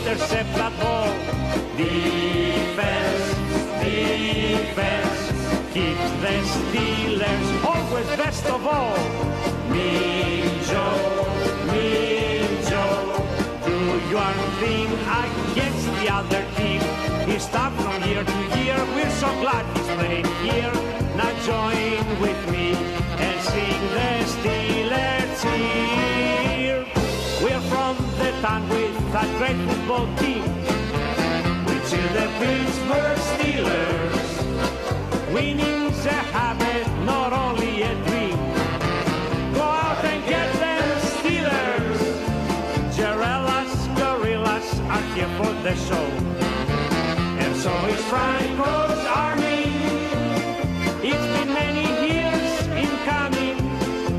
intercept that ball. Defense, defense, keep the Steelers always best of all. Mean Joe, do your thing against the other team. He's tough from year to year, we're so glad he's playing here. Now join with me and sing the Steelers cheer. We're from the town with a great football team. We cheer the Pittsburgh Steelers. Winning's a habit, not only a dream. Go out and get them Steelers. Gorillas are here for the show. And so is Franco's army. It's been many years in coming.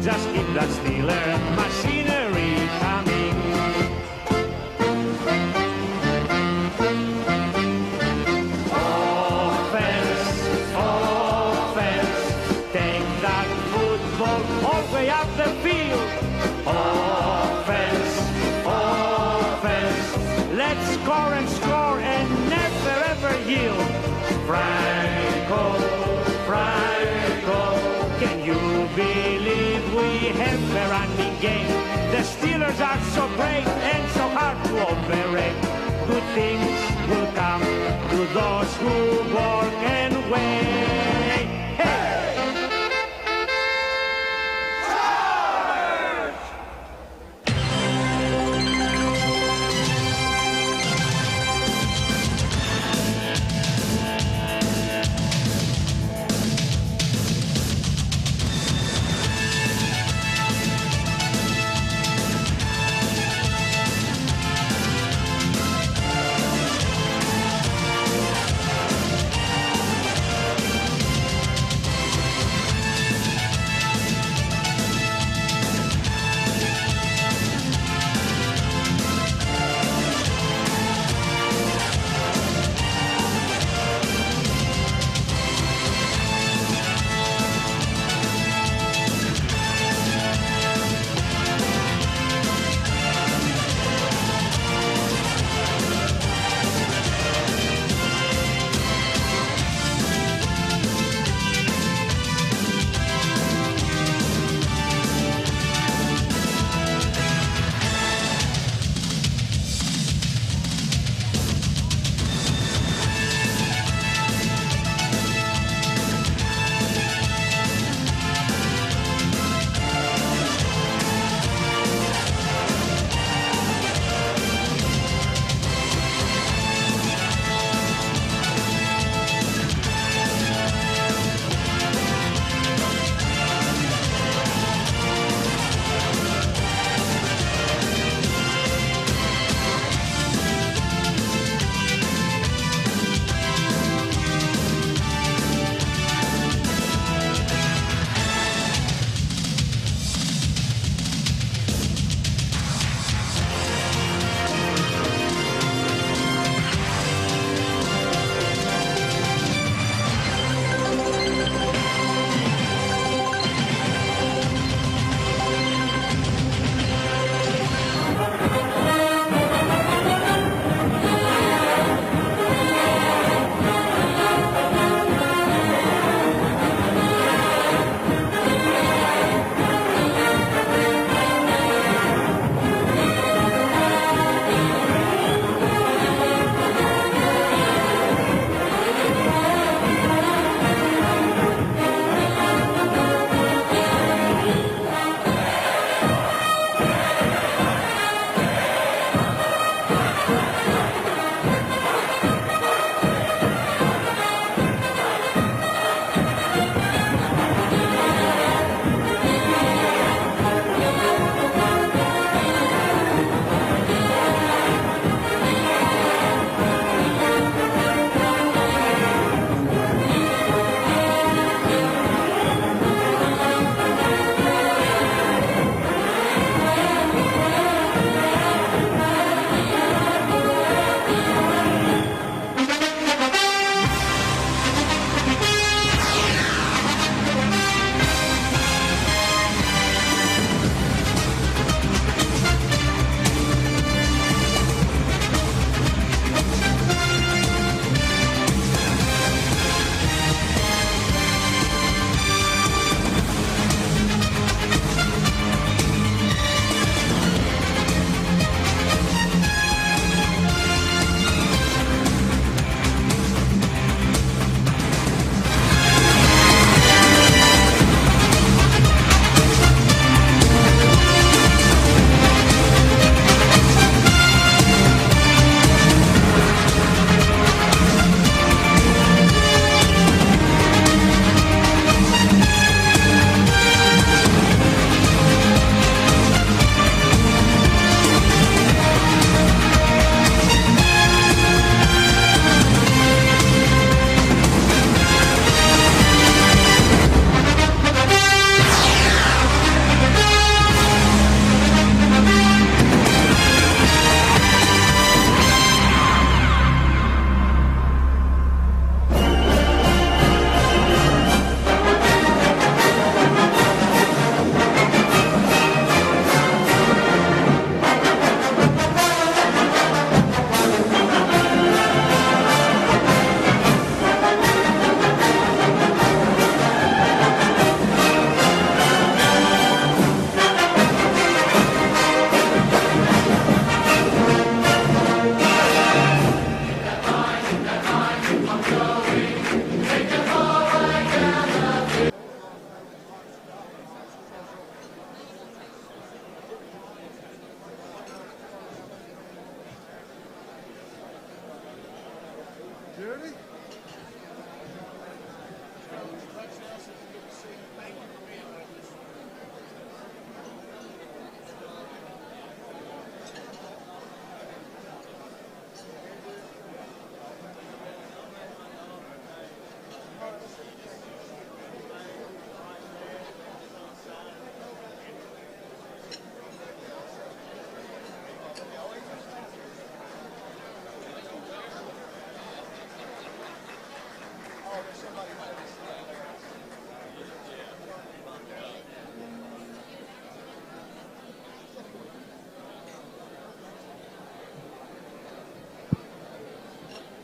Just keep that Steeler machinery coming. Offense, take that football all the way up the field. Offense, let's score and never ever yield. Franco, can you believe we have a running game? The Steelers are so great and so hard to operate. Good things will come to those who work and wait. Hey!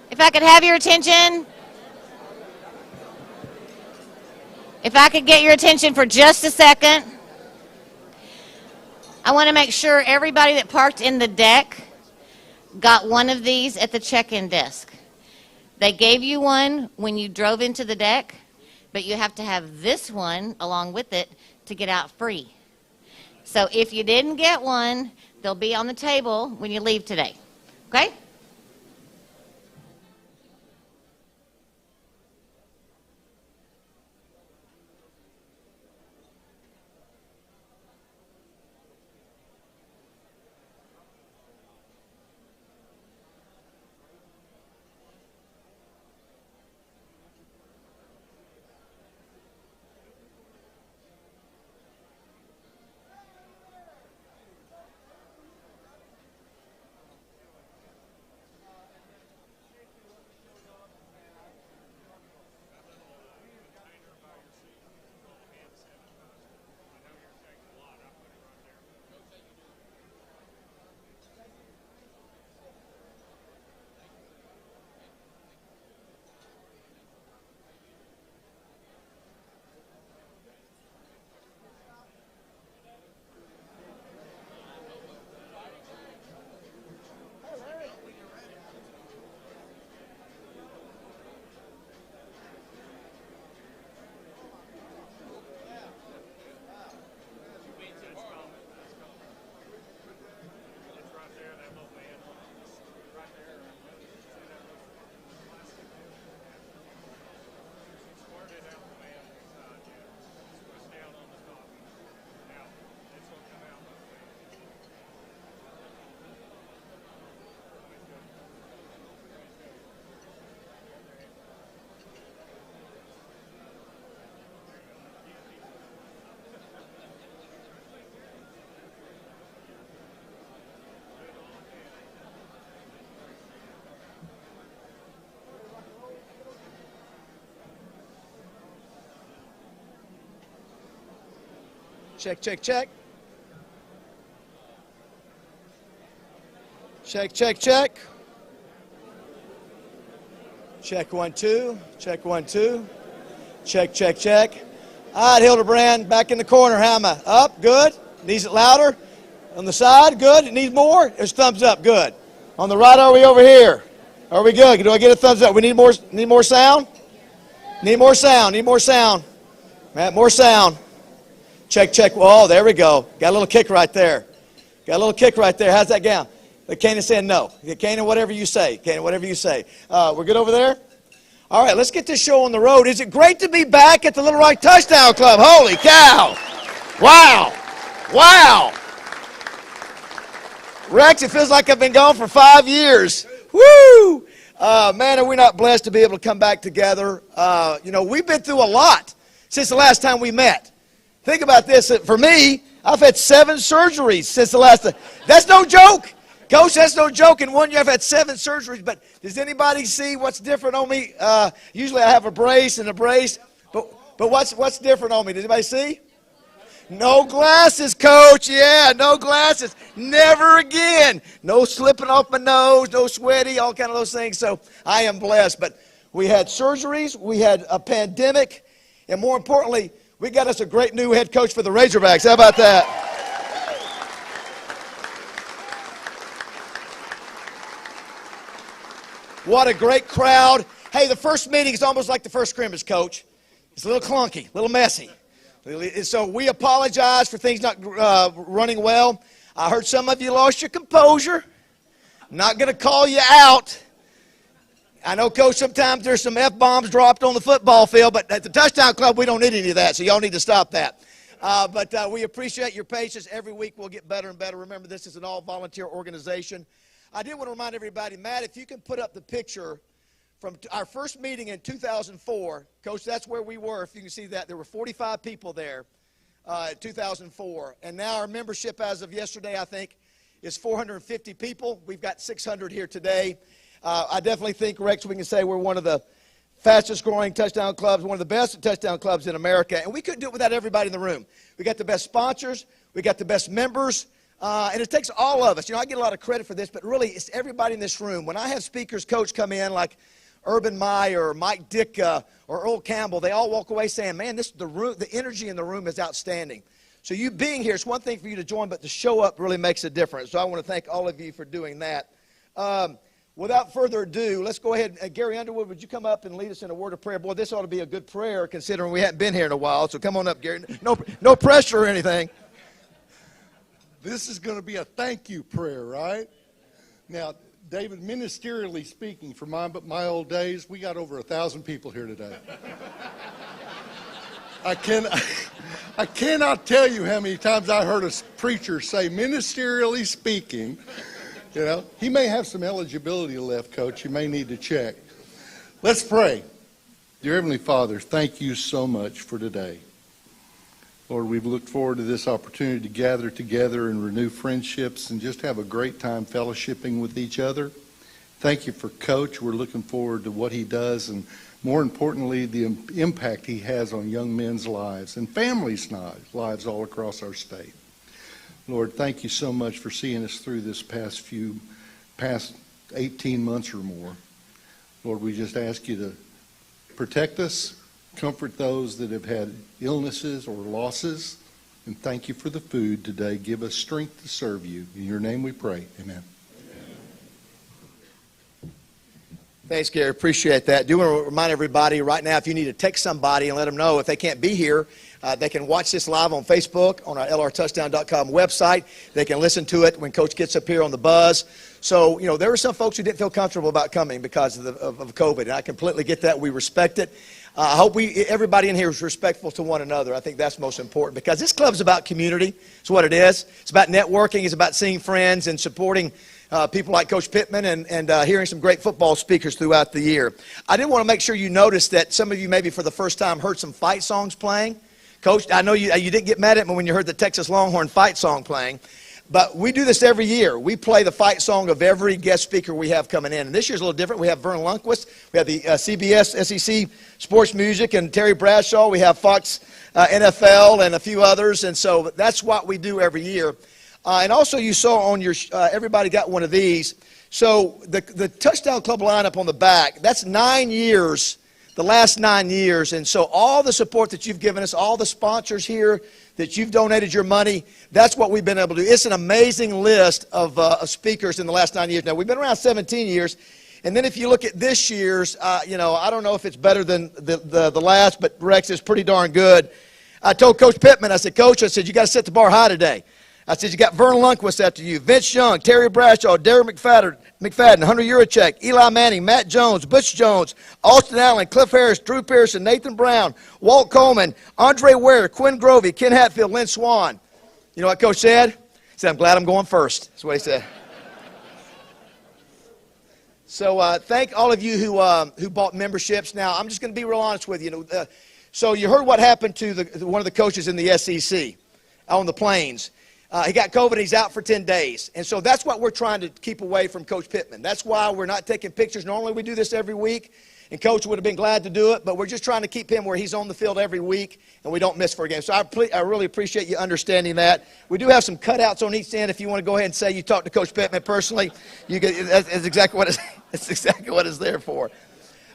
If I could have your attention. If I could get your attention for just a second. I want to make sure everybody that parked in the deck got one of these at the check-in desk. They gave you one when you drove into the deck, but you have to have this one along with it to get out free. So if you didn't get one, they'll be on the table when you leave today. Okay? Check, check, check. Check, check, check. Check 1, 2. Check 1, 2. Check, check, check. All right, Hildebrand, back in the corner. How am I? Up, good. Needs it louder. On the side, good. It needs more. There's thumbs up, good. On the right, are we over here? Are we good? Do I get a thumbs up? We need more sound? Need more sound. Need more sound. Matt, more sound. Check, check. Oh, there we go. Got a little kick right there. Got a little kick right there. How's that going? Canaan saying no. Canaan, whatever you say. Canaan, whatever you say. We're good over there? All right, let's get this show on the road. Is it great to be back at the Little Rock Touchdown Club? Holy cow. Wow. Wow. Rex, it feels like I've been gone for 5 years. Woo! Man, are we not blessed to be able to come back together? We've been through a lot since the last time we met. Think about this. For me, I've had 7 surgeries since the last time. That's no joke. Coach, that's no joke. In 1 year, I've had 7 surgeries. But does anybody see what's different on me? Usually I have a brace and a brace. But what's different on me? Does anybody see? No glasses, Coach. Yeah, no glasses. Never again. No slipping off my nose, no sweaty, all kind of those things. So I am blessed. But we had surgeries. We had a pandemic. And more importantly, we got us a great new head coach for the Razorbacks. How about that? What a great crowd. Hey, the first meeting is almost like the first scrimmage, Coach. It's a little clunky, a little messy. So we apologize for things not running well. I heard some of you lost your composure. I'm not going to call you out. I know, Coach, sometimes there's some F-bombs dropped on the football field, but at the Touchdown Club, we don't need any of that, so y'all need to stop that. But we appreciate your patience. Every week we'll get better and better. Remember, this is an all-volunteer organization. I did want to remind everybody, Matt, if you can put up the picture from our first meeting in 2004. Coach, that's where we were. If you can see that, there were 45 people there in 2004. And now our membership as of yesterday, I think, is 450 people. We've got 600 here today. I definitely think, Rex, we can say we're one of the fastest growing touchdown clubs, one of the best touchdown clubs in America. And we couldn't do it without everybody in the room. We got the best sponsors. We got the best members. And it takes all of us. You know, I get a lot of credit for this, but really it's everybody in this room. When I have speakers, Coach, come in like Urban Meyer or Mike Ditka or Earl Campbell, they all walk away saying, man, the energy in the room is outstanding. So you being here, it's one thing for you to join, but to show up really makes a difference. So I want to thank all of you for doing that. Without further ado, let's go ahead. Gary Underwood, would you come up and lead us in a word of prayer? Boy, this ought to be a good prayer considering we haven't been here in a while. So come on up, Gary. No pressure or anything. This is going to be a thank you prayer, right? Now, David, ministerially speaking, for my old days, we got over 1,000 people here today. I cannot tell you how many times I heard a preacher say, ministerially speaking. You know, he may have some eligibility left, Coach. You may need to check. Let's pray. Dear Heavenly Father, thank you so much for today. Lord, we've looked forward to this opportunity to gather together and renew friendships and just have a great time fellowshipping with each other. Thank you for Coach. We're looking forward to what he does and, more importantly, the impact he has on young men's lives and families' lives all across our state. Lord, thank you so much for seeing us through this past 18 months or more. Lord, we just ask you to protect us, comfort those that have had illnesses or losses, and thank you for the food today. Give us strength to serve you. In your name we pray. Amen. Thanks, Gary. Appreciate that. Do want to remind everybody right now, if you need to text somebody and let them know if they can't be here, they can watch this live on Facebook, on our lrtouchdown.com website. They can listen to it when Coach gets up here on the buzz. So, you know, there were some folks who didn't feel comfortable about coming because of COVID, and I completely get that. We respect it. I hope everybody in here is respectful to one another. I think that's most important because this club's about community. It's what it is. It's about networking. It's about seeing friends and supporting people like Coach Pittman and hearing some great football speakers throughout the year. I did want to make sure you noticed that some of you maybe for the first time heard some fight songs playing. Coach, I know you didn't get mad at me when you heard the Texas Longhorn fight song playing, but we do this every year. We play the fight song of every guest speaker we have coming in. And this year's a little different. We have Vern Lundquist. We have the CBS SEC Sports Music and Terry Bradshaw. We have Fox NFL and a few others. And so that's what we do every year. And also you saw on your, everybody got one of these. So the Touchdown Club lineup on the back, that's 9 years, the last 9 years. And so all the support that you've given us, all the sponsors here that you've donated your money, that's what we've been able to do. It's an amazing list of speakers in the last 9 years. Now, we've been around 17 years. And then if you look at this year's, you know, I don't know if it's better than the last, but Rex is pretty darn good. I told Coach Pittman, I said, Coach, I said, you got to set the bar high today. I said, you got Vern Lundquist after you, Vince Young, Terry Bradshaw, Derek McFadden, Hunter Yurachek, Eli Manning, Matt Jones, Butch Jones, Austin Allen, Cliff Harris, Drew Pearson, Nathan Brown, Walt Coleman, Andre Ware, Quinn Grovey, Ken Hatfield, Lynn Swan. You know what Coach said? He said, I'm glad I'm going first. That's what he said. So thank all of you who bought memberships. Now, I'm just going to be real honest with you. So you heard what happened to one of the coaches in the SEC on the Plains. He got COVID. He's out for 10 days. And so that's what we're trying to keep away from Coach Pittman. That's why we're not taking pictures. Normally we do this every week, and Coach would have been glad to do it, but we're just trying to keep him where he's on the field every week, and we don't miss for a game. So I really appreciate you understanding that. We do have some cutouts on each end. If you want to go ahead and say you talked to Coach Pittman personally, that's exactly what it's there for.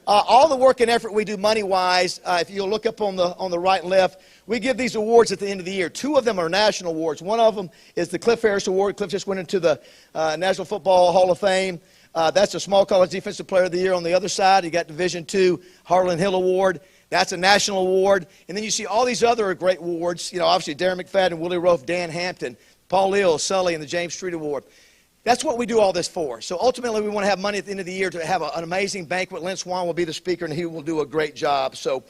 All the work and effort we do money-wise, if you'll look up on the right and left, we give these awards at the end of the year. 2 of them are national awards. One of them is the Cliff Harris Award. Cliff just went into the National Football Hall of Fame. That's a Small College Defensive Player of the Year on the other side. You got Division II Harlan Hill Award. That's a national award. And then you see all these other great awards. You know, obviously Darren McFadden, Willie Roaf, Dan Hampton, Paul Leal, Sully, and the James Street Award. That's what we do all this for. So ultimately, we want to have money at the end of the year to have an amazing banquet. Lynn Swan will be the speaker, and he will do a great job. So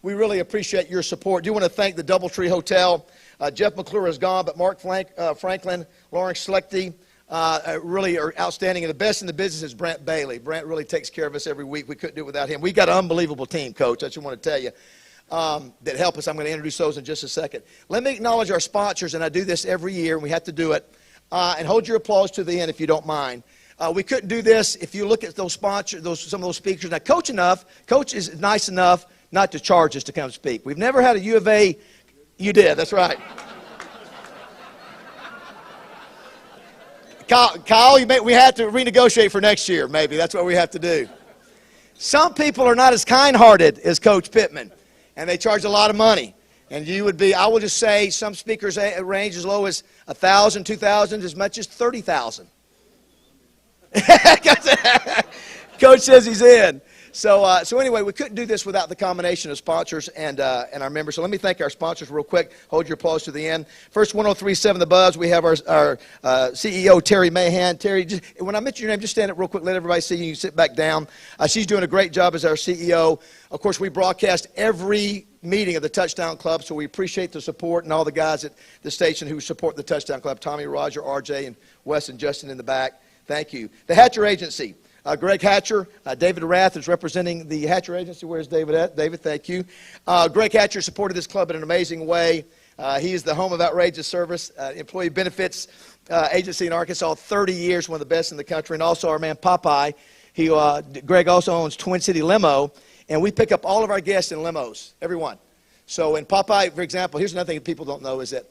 we really appreciate your support. Do want to thank the Doubletree Hotel. Jeff McClure is gone, but Mark Franklin, Lawrence Schlechte, really are outstanding. And the best in the business is Brent Bailey. Brent really takes care of us every week. We couldn't do it without him. We got an unbelievable team, Coach. I just want to tell you that help us. I'm going to introduce those in just a second. Let me acknowledge our sponsors, and I do this every year, and we have to do it. And hold your applause to the end if you don't mind. We couldn't do this if you look at those sponsors, some of those speakers. Now, Coach is nice enough not to charge us to come speak. We've never had a U of A. You did, that's right. Kyle, we have to renegotiate for next year, maybe. That's what we have to do. Some people are not as kind-hearted as Coach Pittman, and they charge a lot of money. And you would be, I will just say, some speakers range as low as $1,000, $2,000, as much as $30,000. Coach says he's in. So anyway, we couldn't do this without the combination of sponsors and our members. So let me thank our sponsors real quick. Hold your applause to the end. First, 103.7 The Buzz. We have our CEO, Terry Mahan. Terry, when I mention your name, just stand up real quick. Let everybody see you. You sit back down. She's doing a great job as our CEO. Of course, we broadcast every meeting of the Touchdown Club, so we appreciate the support and all the guys at the station who support the Touchdown Club. Tommy, Roger, RJ, and Wes and Justin in the back. Thank you. The Hatcher Agency. Greg Hatcher, David Rath is representing the Hatcher Agency. Where's David at? David, thank you. Greg Hatcher supported this club in an amazing way. He is the home of outrageous service, employee benefits agency in Arkansas, 30 years, one of the best in the country. And also our man Popeye. Greg also owns Twin City Limo, and we pick up all of our guests in limos, everyone. So in Popeye, for example, here's another thing that people don't know is that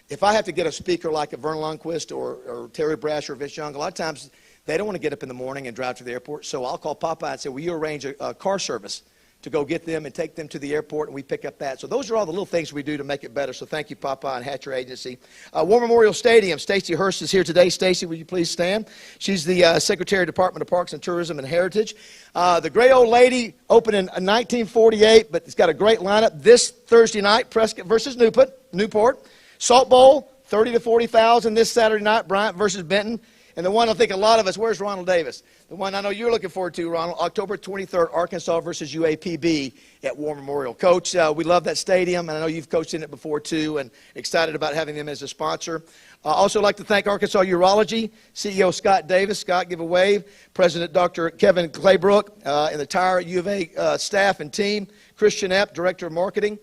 if I have to get a speaker like a Vern Lundquist or Terry Brash or Vince Young, a lot of times they don't want to get up in the morning and drive to the airport. So I'll call Popeye and say, will you arrange a car service to go get them and take them to the airport, and we pick up that. So those are all the little things we do to make it better. So thank you, Popeye and Hatcher Agency. War Memorial Stadium. Stacy Hurst is here today. Stacy, will you please stand? She's the Secretary of Department of Parks and Tourism and Heritage. The Gray Old Lady opened in 1948, but it's got a great lineup. This Thursday night, Prescott versus Newport. Salt Bowl, 30 to 40,000 this Saturday night, Bryant versus Benton. And the one I think a lot of us, where's Ronald Davis? The one I know you're looking forward to, Ronald, October 23rd, Arkansas versus UAPB at War Memorial. Coach, we love that stadium, and I know you've coached in it before too, and excited about having them as a sponsor. Also like to thank Arkansas Urology, CEO Scott Davis. Scott, give a wave. President Dr. Kevin Claybrook, and the entire U of A staff and team. Christian Epp, Director of Marketing.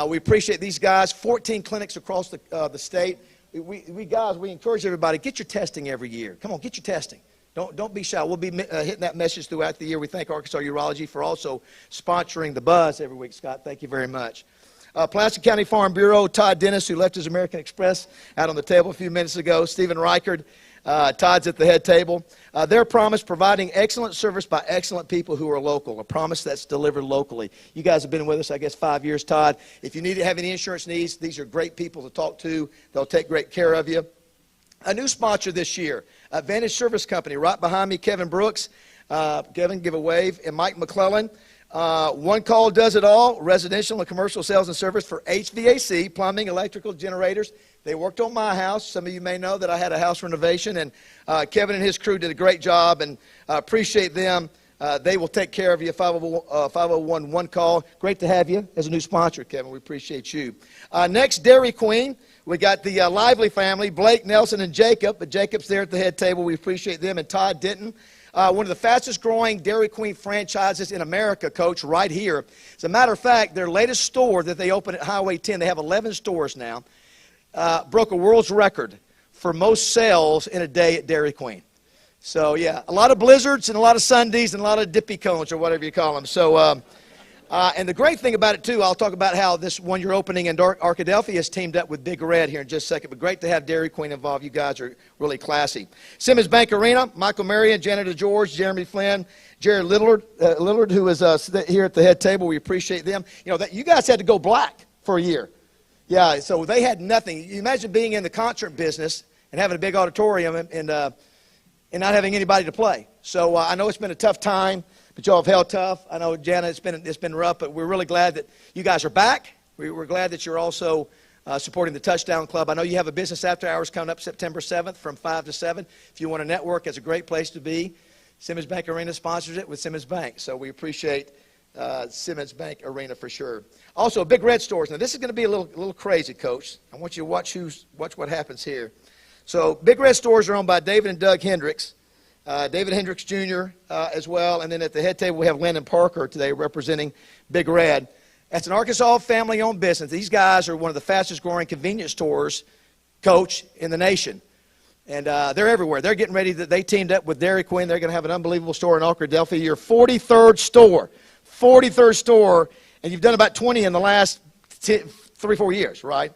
We appreciate these guys. 14 clinics across the state. We encourage everybody, get your testing every year. Come on, get your testing. Don't be shy. We'll be hitting that message throughout the year. We thank Arkansas Urology for also sponsoring the Buzz every week, Scott. Thank you very much. Pulaski County Farm Bureau, Todd Dennis, who left his American Express out on the table a few minutes ago. Stephen Reichard, Todd's at the head table. Their promise, providing excellent service by excellent people who are local, a promise that's delivered locally. You guys have been with us, I guess, 5 years, Todd. If you need to have any insurance needs, these are great people to talk to. They'll take great care of you. A new sponsor this year, Advantage Service Company, right behind me, Kevin Brooks. Kevin, give a wave. And Mike McClellan. One call does it all, residential and commercial sales and service for HVAC, plumbing, electrical, generators. They worked on my house. Some of you may know that I had a house renovation, and Kevin and his crew did a great job, and appreciate them. They will take care of you, 501 one call. Great to have you as a new sponsor, Kevin. We appreciate you. Next, Dairy Queen. We got the Lively family, Blake, Nelson, and Jacob. But Jacob's there at the head table. We appreciate them. And Todd Denton. One of the fastest growing Dairy Queen franchises in America, Coach, right here. As a matter of fact, their latest store that they opened at Highway 10, they have 11 stores now, broke a world's record for most sales in a day at Dairy Queen. So, yeah, a lot of blizzards and a lot of Sundays and a lot of dippy cones or whatever you call them. So, and the great thing about it, too, I'll talk about how this one you're opening in Arkadelphia has teamed up with Big Red here in just a second. But great to have Dairy Queen involved. You guys are really classy. Simmons Bank Arena, Michael Marion, Janitor George, Jeremy Flynn, Jared Lillard, who is here at the head table. We appreciate them. You know, you guys had to go black for a year. Yeah, so they had nothing. You imagine being in the concert business and having a big auditorium and not having anybody to play. So I know it's been a tough time. But y'all have held tough. I know, Jana, it's been rough, but we're really glad that you guys are back. We're glad that you're also supporting the Touchdown Club. I know you have a business after hours coming up September 7th from 5 to 7. If you want to network, it's a great place to be. Simmons Bank Arena sponsors it with Simmons Bank, so we appreciate Simmons Bank Arena for sure. Also, Big Red Stores. Now, this is going to be a little crazy, Coach. I want you to watch what happens here. So, Big Red Stores are owned by David and Doug Hendricks. David Hendricks Jr. As well, and then at the head table we have Landon Parker today representing Big Red. That's an Arkansas family-owned business. These guys are one of the fastest-growing convenience stores, Coach, in the nation. And they're everywhere. They're getting ready. They teamed up with Dairy Queen. They're going to have an unbelievable store in Arkadelphia. Your 43rd store. 43rd store, and you've done about 20 in the last 3-4 years, right?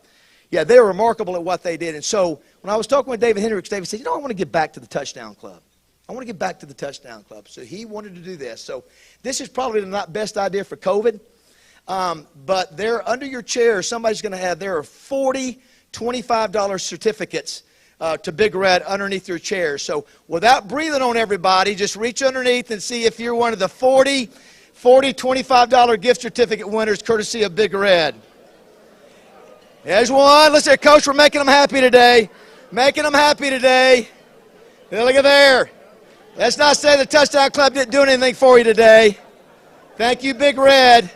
Yeah, they're remarkable at what they did. And so when I was talking with David Hendricks, David said, I want to get back to the Touchdown Club. I want to get back to the Touchdown Club. So he wanted to do this. So this is probably the not best idea for COVID. But there, under your chair, somebody's going to have, there are 40 $25 certificates to Big Red underneath your chair. So without breathing on everybody, just reach underneath and see if you're one of the 40 $25 gift certificate winners courtesy of Big Red. There's one. Listen, Coach, we're making them happy today. Making them happy today. Yeah, look at there. Let's not say the Touchdown Club didn't do anything for you today. Thank you, Big Red.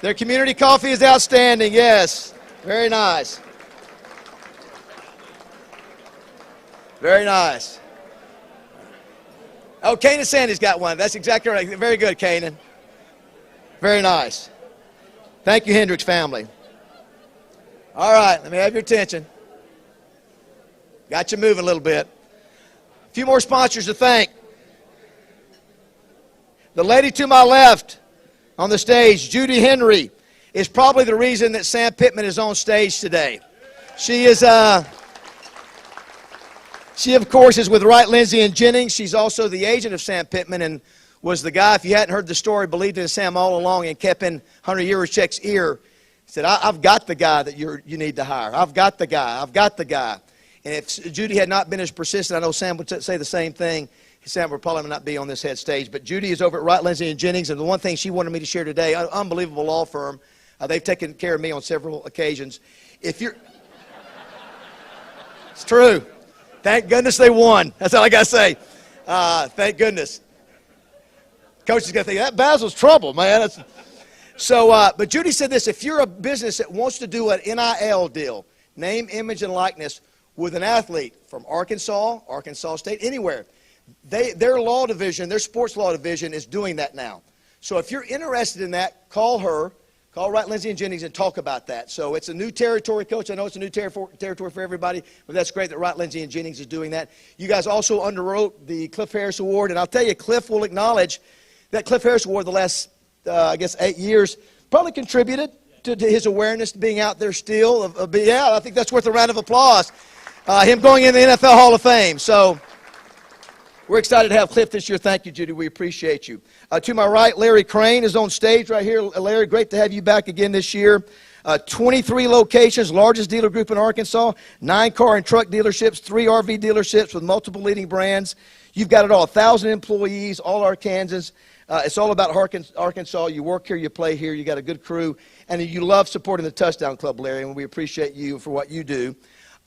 Their community coffee is outstanding, yes. Very nice. Very nice. Oh, Kanan Sandy's got one. That's exactly right. Very good, Kanan. Very nice. Thank you, Hendricks family. All right, let me have your attention. Got you moving a little bit. A few more sponsors to thank. The lady to my left on the stage, Judy Henry, is probably the reason that Sam Pittman is on stage today. She is, she of course is with Wright, Lindsay, and Jennings. She's also the agent of Sam Pittman and was the guy, if you hadn't heard the story, believed in Sam all along and kept in Hunter Yurichek's ear. He said, I've got the guy that you need to hire. I've got the guy. I've got the guy. And if Judy had not been as persistent, I know Sam would say the same thing. Sam would probably not be on this head stage. But Judy is over at Wright, Lindsay, and Jennings. And the one thing she wanted me to share today, an unbelievable law firm. They've taken care of me on several occasions. If you're, it's true. Thank goodness they won. That's all I got to say. Thank goodness. Coach is going to think, that Basil's trouble, man. But Judy said this, if you're a business that wants to do an NIL deal, name, image, and likeness, with an athlete from Arkansas, Arkansas State, anywhere, their law division, their sports law division is doing that now. So if you're interested in that, call her, call Wright, Lindsay, and Jennings and talk about that. So it's a new territory, Coach. I know it's a new territory for everybody, but that's great that Wright, Lindsay, and Jennings is doing that. You guys also underwrote the Cliff Harris Award, and I'll tell you, Cliff will acknowledge that Cliff Harris Award the last, I guess, 8 years probably contributed to his awareness being out there still. Yeah, I think that's worth a round of applause. Him going in the NFL Hall of Fame. So we're excited to have Cliff this year. Thank you, Judy. We appreciate you. To my right, Larry Crane is on stage right here. Larry, great to have you back again this year. 23 locations, largest dealer group in Arkansas, 9 car and truck dealerships, 3 RV dealerships with multiple leading brands. You've got it all, 1,000 employees, all Arkansans. It's all about Arkansas. You work here, you play here, you got a good crew, and you love supporting the Touchdown Club, Larry, and we appreciate you for what you do.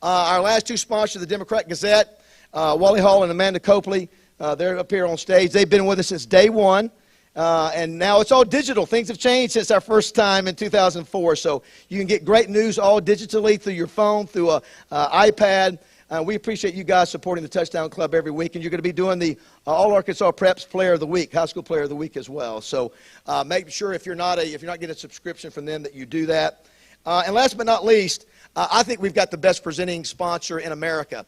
Our last 2 sponsors, the Democrat Gazette, Wally Hall and Amanda Copley, they're up here on stage. They've been with us since day one, and now it's all digital. Things have changed since our first time in 2004, so you can get great news all digitally through your phone, through an iPad. We appreciate you guys supporting the Touchdown Club every week, and you're going to be doing the All-Arkansas Preps Player of the Week, High School Player of the Week as well. So make sure if you're not getting a subscription from them that you do that. And last but not least, I think we've got the best presenting sponsor in America.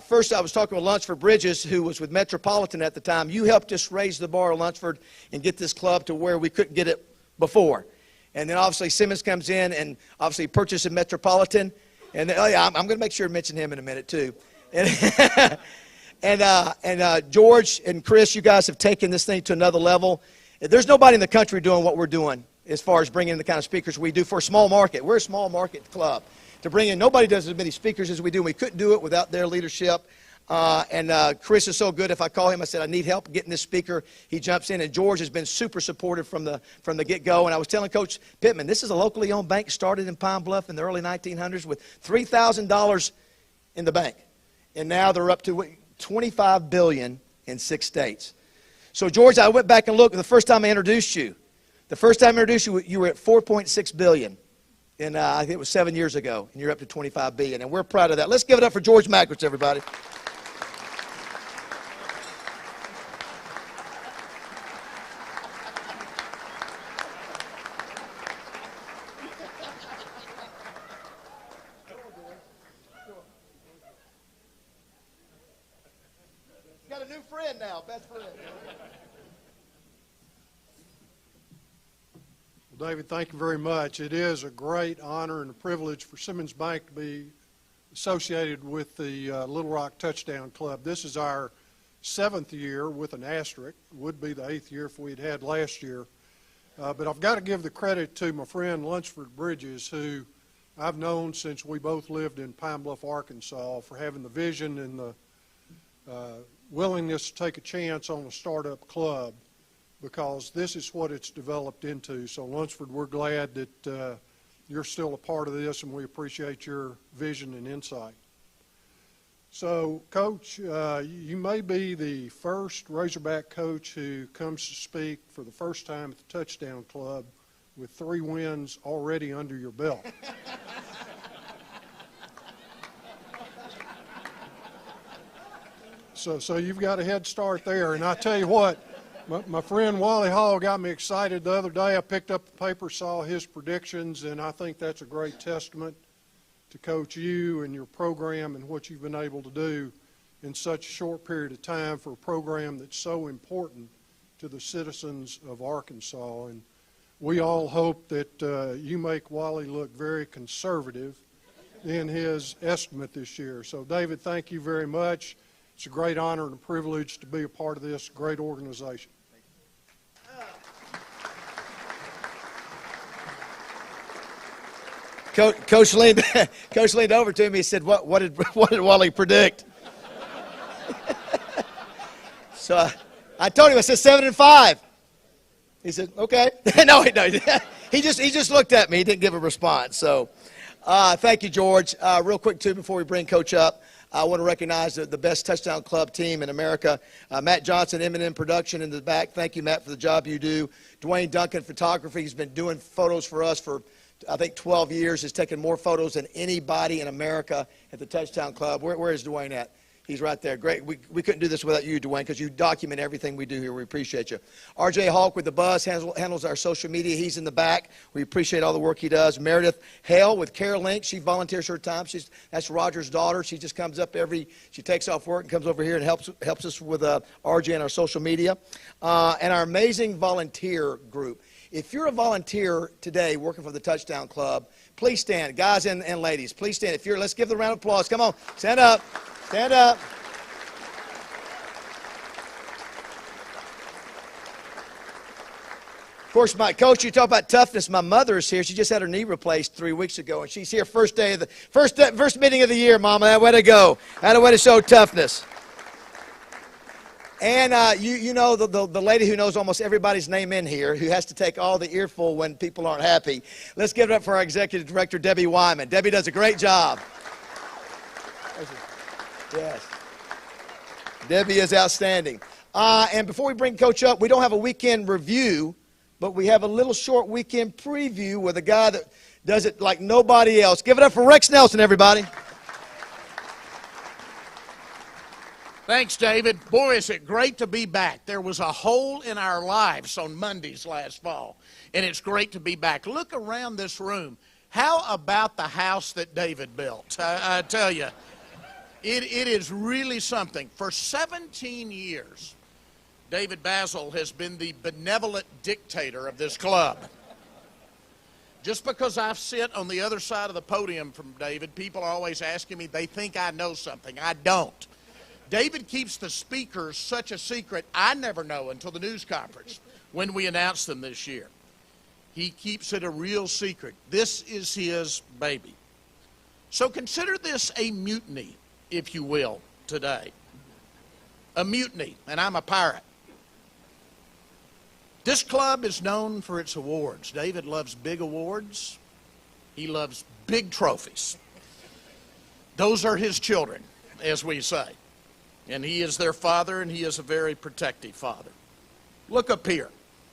First, I was talking with Lunsford Bridges, who was with Metropolitan at the time. You helped us raise the bar, Lunsford, and get this club to where we couldn't get it before. And then obviously Simmons comes in and obviously purchases Metropolitan. And then, oh yeah, I'm going to make sure to mention him in a minute too. And George and Chris, you guys have taken this thing to another level. There's nobody in the country doing what we're doing as far as bringing in the kind of speakers we do for a small market. We're a small market club. To bring in, nobody does as many speakers as we do. We couldn't do it without their leadership. Chris is so good. If I call him, I said, I need help getting this speaker. He jumps in, and George has been super supportive from the get-go. And I was telling Coach Pittman, this is a locally owned bank started in Pine Bluff in the early 1900s with $3,000 in the bank. And now they're up to $25 billion in 6 states. So, George, I went back and looked. The first time I introduced you, you were at $4.6 billion. And I think it was 7 years ago, and you're up to $25 billion. And we're proud of that. Let's give it up for George Mackwitz, everybody. Got a new friend now, best friend. Well, David, thank you very much. It is a great honor and a privilege for Simmons Bank to be associated with the Little Rock Touchdown Club. This is our 7th year with an asterisk. It would be the 8th year if we'd had last year. But I've got to give the credit to my friend Lunsford Bridges, who I've known since we both lived in Pine Bluff, Arkansas, for having the vision and the willingness to take a chance on a startup club, because this is what it's developed into. So, Lunsford, we're glad that you're still a part of this, and we appreciate your vision and insight. So, Coach, you may be the first Razorback coach who comes to speak for the first time at the Touchdown Club with 3 wins already under your belt. So you've got a head start there. And I tell you what, my friend Wally Hall got me excited the other day. I picked up the paper, saw his predictions, and I think that's a great testament to Coach you and your program and what you've been able to do in such a short period of time for a program that's so important to the citizens of Arkansas. And we all hope that you make Wally look very conservative in his estimate this year. So, David, thank you very much. It's a great honor and a privilege to be a part of this great organization. Coach leaned over to me. He said, "What did Wally predict?" So I told him. I said 7-5. He said, "Okay." No. He just looked at me. He didn't give a response. So, thank you, George. Real quick too, before we bring Coach up, I want to recognize the best touchdown club team in America. Matt Johnson, M&M Production in the back. Thank you, Matt, for the job you do. Dwayne Duncan, photography. He's been doing photos for us for, I think, 12 years. He's taken more photos than anybody in America at the Touchdown Club. Where is Dwayne at? He's right there. Great. We couldn't do this without you, Dwayne, because you document everything we do here. We appreciate you. R.J. Hawk with the buzz handles our social media. He's in the back. We appreciate all the work he does. Meredith Hale with Care Link. She volunteers her time. That's Roger's daughter. She just comes up she takes off work and comes over here and helps us with R.J. and our social media. And our amazing volunteer group. If you're a volunteer today working for the Touchdown Club, please stand. Guys and ladies, please stand. Let's give them a round of applause. Come on, stand up. Stand up. Of course, my coach, you talk about toughness. My mother is here. She just had her knee replaced 3 weeks ago, and she's here first meeting of the year, Mama. That way to go. That a way to show toughness. And you know the lady who knows almost everybody's name in here, who has to take all the earful when people aren't happy. Let's give it up for our executive director, Debbie Wyman. Debbie does a great job. Yes. Debbie is outstanding. And before we bring Coach up, we don't have a weekend review, but we have a little short weekend preview with a guy that does it like nobody else. Give it up for Rex Nelson, everybody. Thanks, David. Boy, is it great to be back. There was a hole in our lives on Mondays last fall, and it's great to be back. Look around this room. How about the house that David built? I tell you. It is really something. For 17 years, David Basil has been the benevolent dictator of this club. Just because I sit on the other side of the podium from David, people are always asking me, they think I know something. I don't. David keeps the speakers such a secret, I never know until the news conference when we announce them this year. He keeps it a real secret. This is his baby. So consider this a mutiny, if you will, today. a mutiny, and I'm a pirate. This club is known for its awards. David loves big awards. He loves big trophies. Those are his children, as we say. And he is their father, and he is a very protective father. Look up here.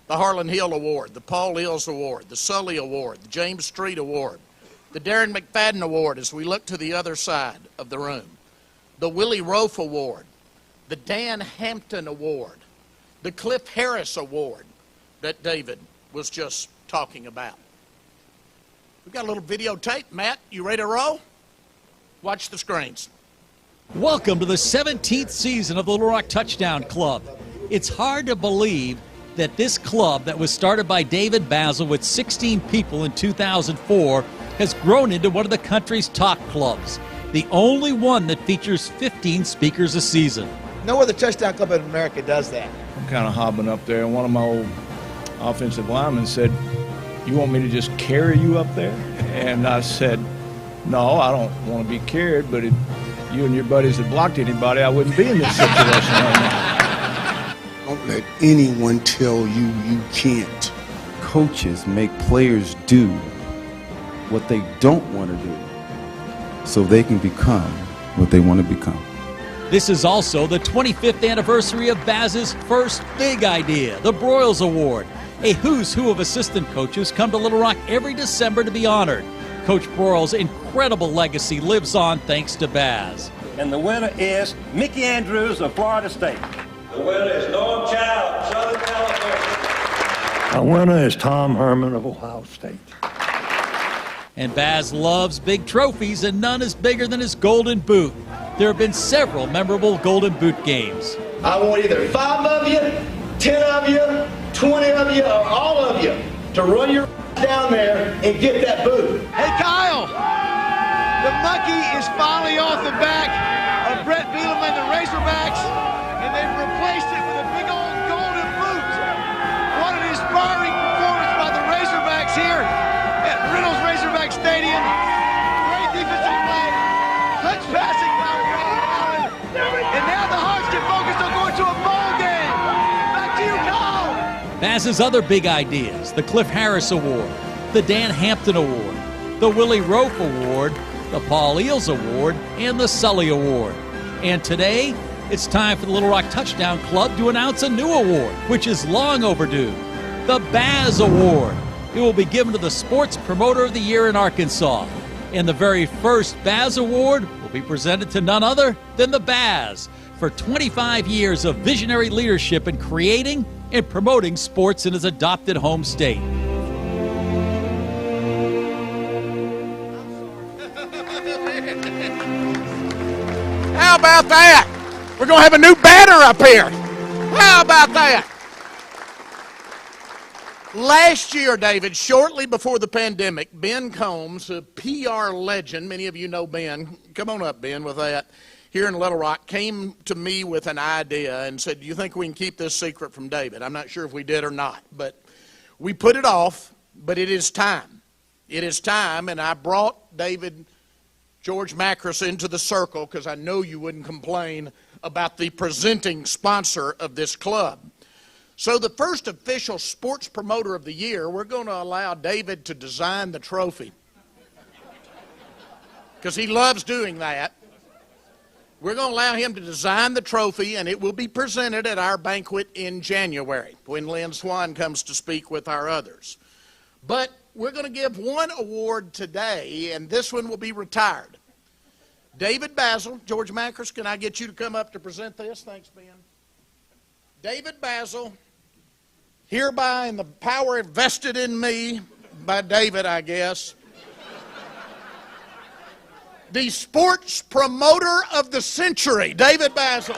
The Harlan Hill Award, the Paul Ills Award, the Sully Award, the James Street Award, the Darren McFadden Award as we look to the other side of the room, the Willie Rofe Award, the Dan Hampton Award, the Cliff Harris Award that David was just talking about. We've got a little videotape. Matt, you ready to roll? Watch the screens. Welcome to the 17th season of the Little Rock Touchdown Club. It's hard to believe that this club that was started by David Basil with 16 people in 2004 has grown into one of the country's top clubs, the only one that features 15 speakers a season. No other touchdown club in America does that. I'm kind of hobbling up there, and one of my old offensive linemen said, "You want me to just carry you up there?" And I said, "No, I don't want to be carried, but if you and your buddies had blocked anybody, I wouldn't be in this situation right now." Don't let anyone tell you you can't. Coaches make players do what they don't want to do so they can become what they want to become. This is also the 25th anniversary of Baz's first big idea, the Broyles Award. A who's who of assistant coaches come to Little Rock every December to be honored. Coach Broyles' incredible legacy lives on thanks to Baz. And the winner is Mickey Andrews of Florida State. The winner is Norm Child, Southern California. The winner is Tom Herman of Ohio State. And Baz loves big trophies, and none is bigger than his Golden Boot. There have been several memorable Golden Boot games. I want either 5 of you, 10 of you, 20 of you, or all of you to run your down there and get that boot. Hey, Kyle, the monkey is finally off the back of Brett Bielema and the Razorbacks, and they've replaced it with a big old golden boot. What an inspiring performance by the Razorbacks here at Reynolds Razorback Stadium. Great defensive play, clutch passing by Ray Allen, and now the Hearts get focused on going to a bowl game. Back to you, Kyle. Baz's other big ideas, the Cliff Harris Award, the Dan Hampton Award, the Willie Rofe Award, the Paul Ills Award, and the Sully Award. And today, it's time for the Little Rock Touchdown Club to announce a new award, which is long overdue, the Baz Award. It will be given to the Sports Promoter of the Year in Arkansas. And the very first Baz Award will be presented to none other than the Baz for 25 years of visionary leadership in creating and promoting sports in his adopted home state. How about that? We're going to have a new banner up here. How about that? Last year, David, shortly before the pandemic, Ben Combs, a PR legend, many of you know Ben, come on up, Ben, with that, here in Little Rock, came to me with an idea and said, "Do you think we can keep this secret from David?" I'm not sure if we did or not, but we put it off, but it is time. It is time, and I brought David George Macris into the circle because I know you wouldn't complain about the presenting sponsor of this club. So the first official Sports Promoter of the Year, we're going to allow David to design the trophy because he loves doing that. We're going to allow him to design the trophy, and it will be presented at our banquet in January when Lynn Swan comes to speak with our others. But we're going to give one award today, and this one will be retired. David Basil, George Macris, can I get you to come up to present this? Thanks, Ben. David Basil, hereby in the power vested in me by David, I guess, the Sports Promoter of the Century, David Basil.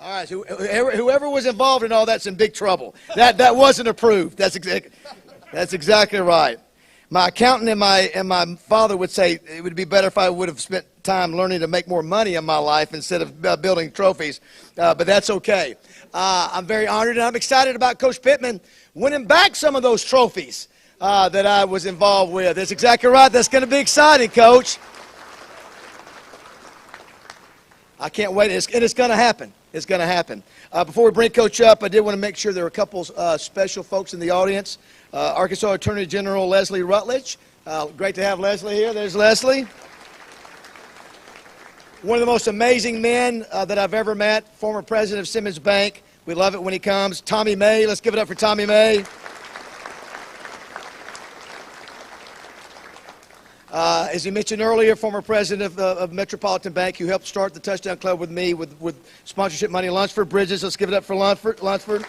All right, so whoever was involved in all that's in big trouble. That wasn't approved. That's exactly. That's exactly right. My accountant and my father would say it would be better if I would have spent time learning to make more money in my life instead of building trophies, but that's okay. I'm very honored, and I'm excited about Coach Pittman winning back some of those trophies that I was involved with. That's exactly right. That's going to be exciting, Coach. I can't wait. It's going to happen. It's going to happen. Before we bring Coach up, I did want to make sure there are a couple special folks in the audience. Arkansas Attorney General Leslie Rutledge. Great to have Leslie here. There's Leslie. One of the most amazing men that I've ever met, former president of Simmons Bank. We love it when he comes. Tommy May. Let's give it up for Tommy May. As he mentioned earlier, former president of Metropolitan Bank, who helped start the Touchdown Club with me with sponsorship money. Lunsford Bridges. Let's give it up for Lunsford.